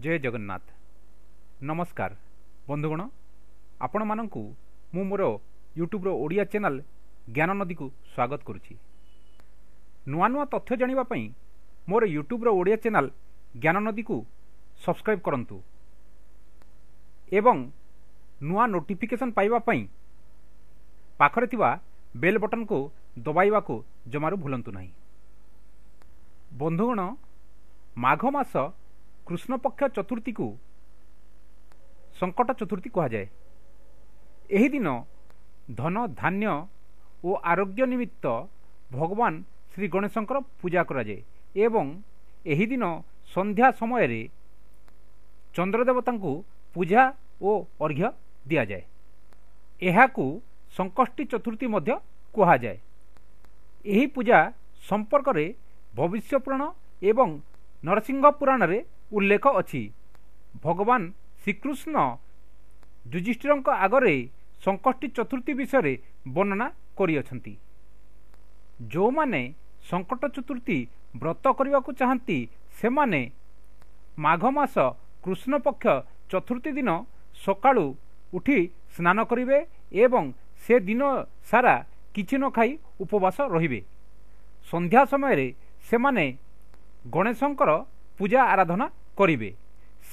जय जगन्नाथ नमस्कार बंधुगण आपण मानंकु मु मोर यूट्यूब रो ओडिया चैनल ज्ञान नदी को स्वागत करुछि। नुआ नुआ तथ्य जानिबा पई मोर यूट्यूब रो ओडिया चैनल ज्ञान नदी को सब्सक्राइब करंतु एवं नुआ नोटिफिकेशन पाइबा पई पाखरे थिबा बेल बटन को दबाइबा को जमारू भूलंतु नहीं। बंधुगण माघ मास कृष्ण पक्ष चतुर्थी को संकट चतुर्थी कहा जाए। एही दिन धन धान्य और आरोग्य निमित्त भगवान श्री गणेशंकर पूजा करा जाए एवं एही दिन संध्या समय रे चंद्रदेवता को पूजा और अर्घ्य दिया जाए। एहाकू संकष्टी चतुर्थी मध्य कहा जाए। एही पूजा संपर्क रे भविष्य पुराण एवं नरसिंह पुराण रे उल्लेख अछि। भगवान श्रीकृष्ण युधिष्ठिर आगरे संकष्टी चतुर्थी विषय वर्णना करियछंती। जो माने संकट चतुर्थी व्रत करने को चाहती से माने माघ मास कृष्ण पक्ष चतुर्थी दिन सकाळू उठी स्नान करिवे एवं से दिन सारा किछि न खाई उपवास रहिबे। संध्या समय रे से माने गणेशंकर पूजा आराधना करिवे।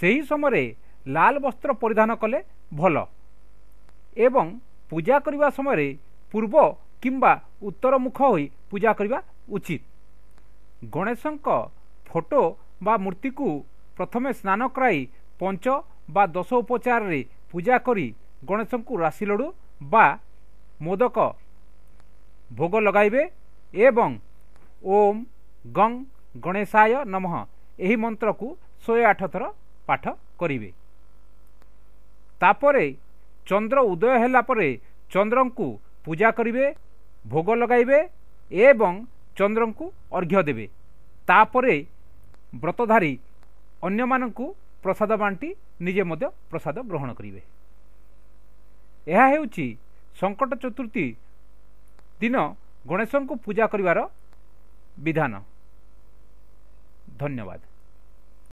सेही समय रे लाल वस्त्र परिधान कले भल एवं पूजा करिबा समय रे पूर्व किंबा उत्तर मुख होई पूजा करिबा उचित। गणेशंक फोटो बा मूर्ति को प्रथमे स्नान कराई पंच बा 10 उपचार रे पूजा करी गणेशंकु राशि लड्डू बा मोदक भोग लगाइबे एवं ओम गंग गणेशाय नमः एही मंत्र को 108 थर पाठ करिवे। तापरे चंद्र उदय हैला परे चंद्रंकु पूजा करिवे, भोग लगाइबे एवं चंद्रंकु अर्घ्य देवे। तापरे व्रतधारी अन्य मानंकु प्रसाद बांटी निजे मध्य प्रसाद ग्रहण करिवे। यह हेउची संकट चतुर्थी दिन गणेशंकु पूजा करिवार विधान। धन्यवाद।